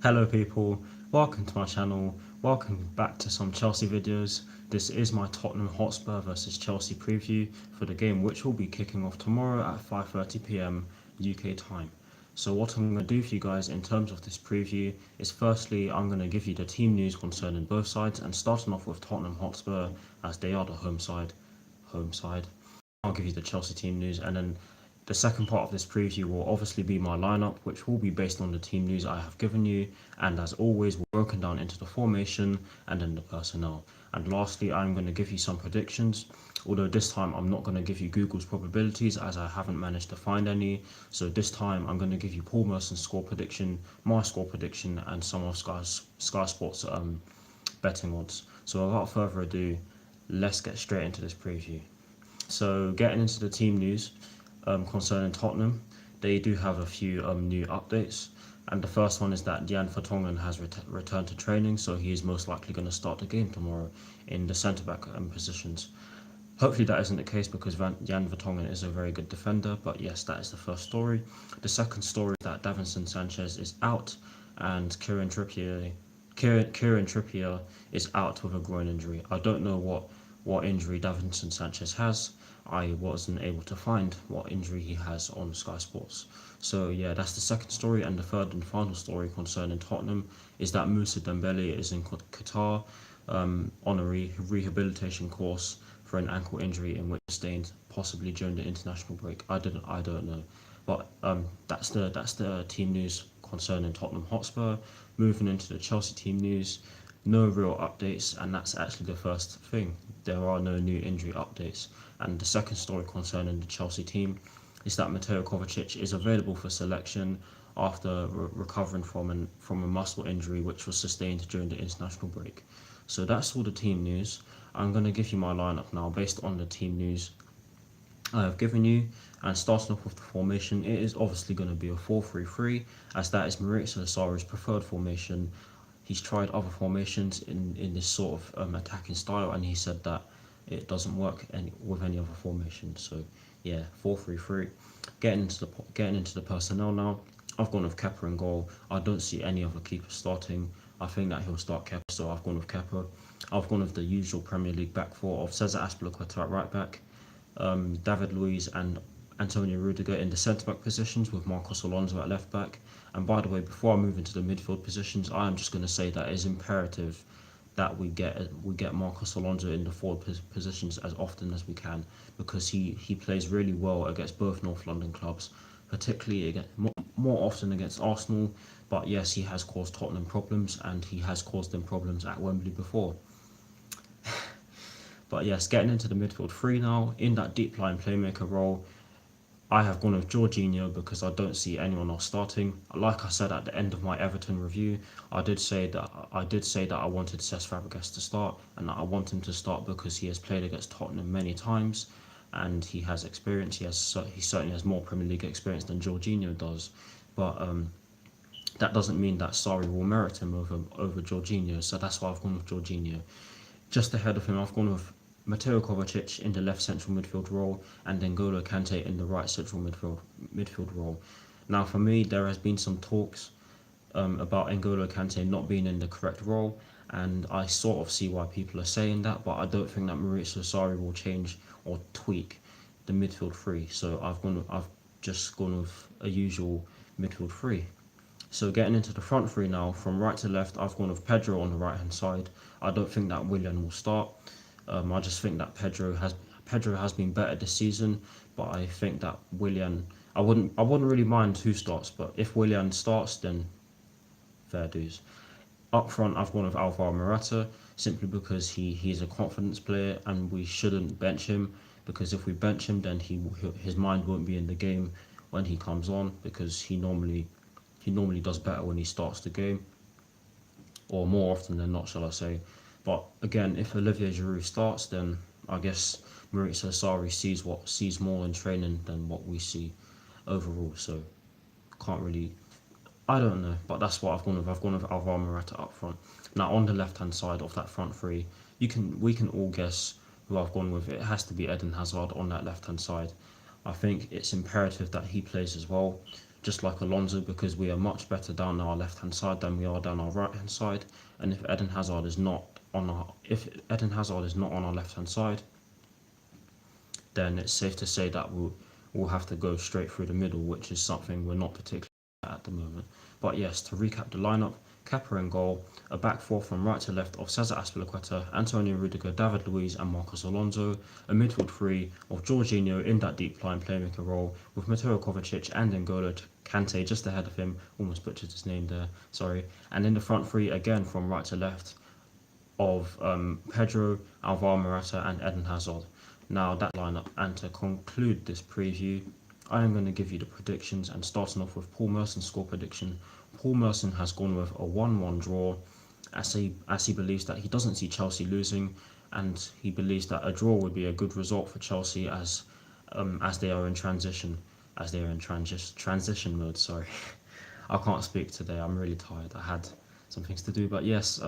Hello people, welcome to my channel, welcome back to some Chelsea videos. This is my Tottenham Hotspur versus Chelsea preview for the game which will be kicking off tomorrow at 5:30 p.m. UK time. So what I'm going to do for you guys in terms of this preview is firstly I'm going to give you the team news concerning both sides, and starting off with Tottenham Hotspur as they are the home side. I'll give you the Chelsea team news, and then the second part of this preview will obviously be my lineup, which will be based on the team news I have given you, and as always, we're broken down into the formation and then the personnel. And lastly, I'm going to give you some predictions, although this time I'm not going to give you Google's probabilities as I haven't managed to find any. So this time I'm going to give you Paul Merson's score prediction, my score prediction, and some of Sky Sports betting odds. So without further ado, let's get straight into this preview. So getting into the team news concerning Tottenham, they do have a few new updates, and the first one is that Jan Vertonghen has returned to training, so he is most likely going to start the game tomorrow in the centre-back positions. Hopefully that isn't the case because Jan Vertonghen is a very good defender, but yes, that is the first story. The second story is that Davinson Sanchez is out, and Kieran Trippier is out with a groin injury. I don't know what injury Davinson Sanchez has. I wasn't able to find what injury he has on Sky Sports. So yeah, that's the second story, and the third and final story concerning Tottenham is that Moussa Dembele is in Qatar on a rehabilitation course for an ankle injury in which he sustained possibly during the international break. I don't know, but that's the team news concerning Tottenham Hotspur. Moving into the Chelsea team news, no real updates, and that's actually the first thing. There are no new injury updates. And the second story concerning the Chelsea team is that Mateo Kovacic is available for selection after recovering from a muscle injury which was sustained during the international break. So that's all the team news. I'm going to give you my lineup now based on the team news I have given you, and starting off with the formation, it is obviously going to be a 4-3-3 as that is Maurizio Sarri's preferred formation. He's tried other formations in this sort of attacking style, and he said that it doesn't work with any other formation. So yeah, 4-3-3. Getting into the personnel now. I've gone with Kepa in goal. I don't see any other keeper starting. I think that he'll start Kepa, so I've gone with Kepa. I've gone with the usual Premier League back four of Cesar Azpilicueta at right back, David Luiz and Antonio Rudiger in the centre-back positions with Marcos Alonso at left-back. And by the way, before I move into the midfield positions, I am just going to say that it is imperative that we get Marcos Alonso in the forward positions as often as we can, because he plays really well against both North London clubs, particularly more often against Arsenal. But yes, he has caused Tottenham problems, and he has caused them problems at Wembley before. But yes, getting into the midfield three now, in that deep line playmaker role, I have gone with Jorginho because I don't see anyone else starting. Like I said at the end of my Everton review, I did say that I wanted Cesc Fabregas to start, and that I want him to start because he has played against Tottenham many times, and he has experience. He certainly has more Premier League experience than Jorginho does, but that doesn't mean that Sarri will merit him over Jorginho. So that's why I've gone with Jorginho. Just ahead of him, I've gone with Mateo Kovacic in the left central midfield role, and N'Golo Kante in the right central midfield role. Now, for me, there has been some talks about N'Golo Kante not being in the correct role, and I sort of see why people are saying that, but I don't think that Maurizio Sarri will change or tweak the midfield three. So I've just gone with a usual midfield three. So getting into the front three now, from right to left, I've gone with Pedro on the right hand side. I don't think that Willian will start. I just think that Pedro has been better this season, but I think that Willian, I wouldn't really mind who starts, but if Willian starts, then fair dues. Up front, I've gone with Alvaro Morata simply because he's a confidence player, and we shouldn't bench him, because if we bench him, then his mind won't be in the game when he comes on, because he normally does better when he starts the game, or more often than not, shall I say. But again, if Olivier Giroud starts, then I guess Maurizio Sarri sees more in training than what we see overall. So can't really, I don't know, but that's what I've gone with. I've gone with Alvaro Morata up front. Now on the left hand side of that front three, we can all guess who I've gone with. It has to be Eden Hazard on that left hand side. I think it's imperative that he plays as well, just like Alonso, because we are much better down our left hand side than we are down our right hand side. And if Eden Hazard is not on our left hand side, then it's safe to say that we'll have to go straight through the middle, which is something we're not particularly at the moment. But yes, to recap the lineup: Kepa in goal, a back four from right to left of Cesar Azpilicueta, Antonio Rudiger, David Luiz and Marcos Alonso, a midfield three of Jorginho in that deep line playmaker role, with Mateo Kovacic and N'Golo Kante just ahead of him, almost butchered his name there, sorry, and in the front three again from right to left of Pedro, Alvaro Morata and Eden Hazard. Now that lineup, and to conclude this preview, I am going to give you the predictions, and starting off with Paul Merson's score prediction. Paul Merson has gone with a 1-1 draw, as he believes that he doesn't see Chelsea losing, and he believes that a draw would be a good result for Chelsea as they are in transition mode. Sorry, I can't speak today. I'm really tired. I had some things to do, but yes,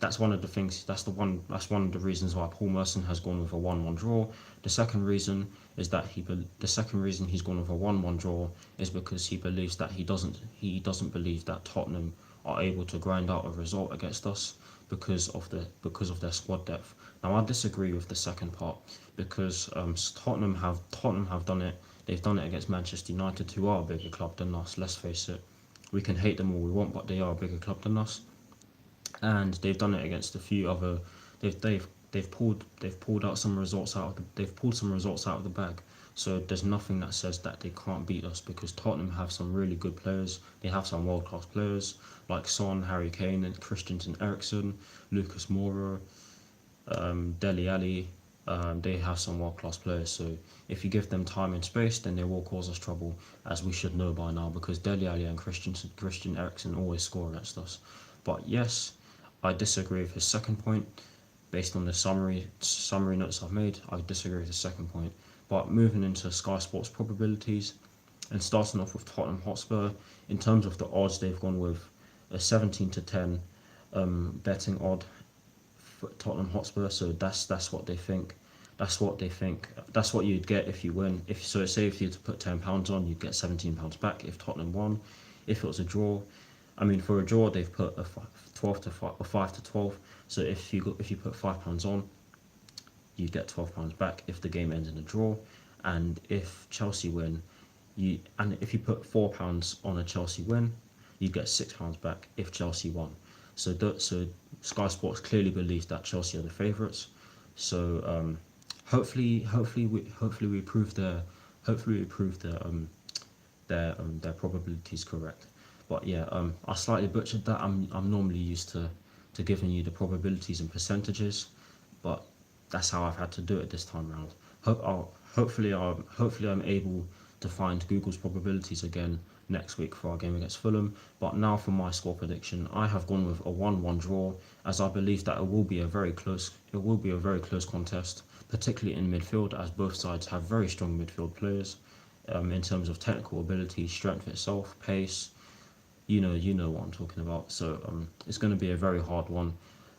that's one of the things. That's one of the reasons why Paul Merson has gone with a 1-1 draw. The second reason is that he's gone with a 1-1 draw is because he believes that he doesn't believe that Tottenham are able to grind out a result against us because of their squad depth. Now I disagree with the second part, because Tottenham have done it. They've done it against Manchester United, who are a bigger club than us. Let's face it. We can hate them all we want, but they are a bigger club than us, and they've done it against a few other. They've pulled some results out of the bag. So there's nothing that says that they can't beat us, because Tottenham have some really good players. They have some world class players like Son, Harry Kane, and Christensen, Eriksen, Lucas Moura, Dele Alli. They have some world class players, so if you give them time and space, then they will cause us trouble, as we should know by now, because Dele Alli and Christian Eriksen always score against us. But yes, I disagree with his second point. Based on the summary notes I've made, I disagree with the second point. But moving into Sky Sports probabilities, and starting off with Tottenham Hotspur, in terms of the odds, they've gone with a 17-10 betting odd for Tottenham Hotspur. So that's what they think. That's what you'd get if you win. Say if you had to put £10 on, you'd get £17 back if Tottenham won. If it was a draw, for a draw they've put a 5 to 12. So if you put £5 on, you get £12 back if the game ends in a draw. And if Chelsea win, if you put £4 on a Chelsea win, you get £6 back if Chelsea won. So Sky Sports clearly believes that Chelsea are the favourites. So hopefully we prove their probabilities correct. But yeah, I slightly butchered that. I'm normally used to giving you the probabilities and percentages, but that's how I've had to do it this time around. Hopefully I'm able to find Google's probabilities again next week for our game against Fulham. But now for my score prediction, I have gone with a 1-1 draw, as I believe that it will be a very close contest, particularly in midfield, as both sides have very strong midfield players in terms of technical ability, strength itself, pace. You know what I'm talking about. So it's going to be a very hard one,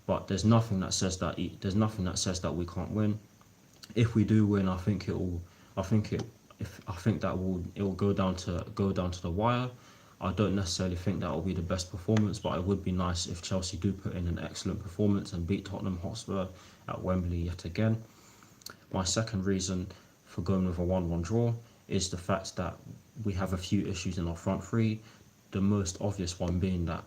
but there's nothing that says that we can't win. If we do win, I think it will go down to the wire. I don't necessarily think that will be the best performance, but it would be nice if Chelsea do put in an excellent performance and beat Tottenham Hotspur at Wembley yet again. My second reason for going with a 1-1 draw is the fact that we have a few issues in our front three. The most obvious one being that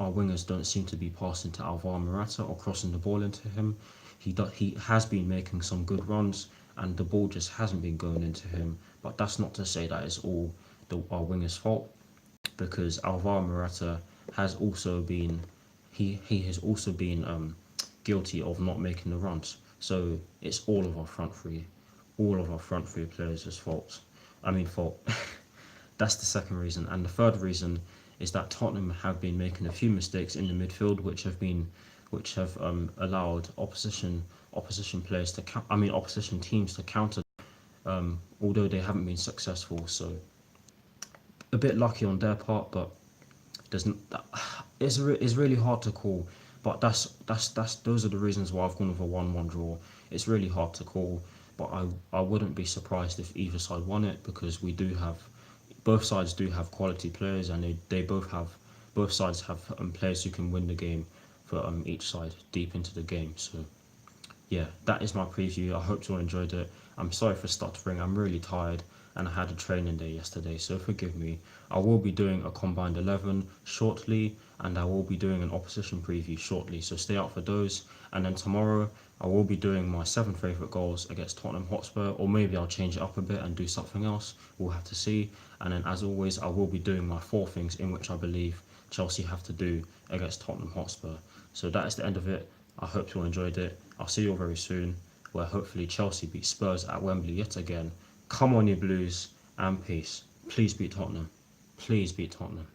our wingers don't seem to be passing to Alvaro Morata or crossing the ball into him. He has been making some good runs, and the ball just hasn't been going into him. But that's not to say that it's all our wingers' fault, because Alvaro Morata has also been guilty of not making the runs. So it's all of our front three players' fault. That's the second reason. And the third reason is that Tottenham have been making a few mistakes in the midfield, which have allowed opposition teams to counter, although they haven't been successful. So a bit lucky on their part, but it's really hard to call. But those are the reasons why I've gone with a 1-1 draw. It's really hard to call, but I wouldn't be surprised if either side won it, because we do have both sides do have quality players, and both sides have players who can win the game for each side deep into the game. So yeah, that is my preview. I hope you all enjoyed it. I'm sorry for stuttering. I'm really tired and I had a training day yesterday, so forgive me. I will be doing a combined 11 shortly, and I will be doing an opposition preview shortly, so stay out for those. And then tomorrow, I will be doing my 7 favourite goals against Tottenham Hotspur, or maybe I'll change it up a bit and do something else. We'll have to see. And then, as always, I will be doing my 4 things in which I believe Chelsea have to do against Tottenham Hotspur. So that is the end of it. I hope you all enjoyed it. I'll see you all very soon, where hopefully Chelsea beat Spurs at Wembley yet again. Come on, you Blues, and peace. Please beat Tottenham. Please beat Tottenham.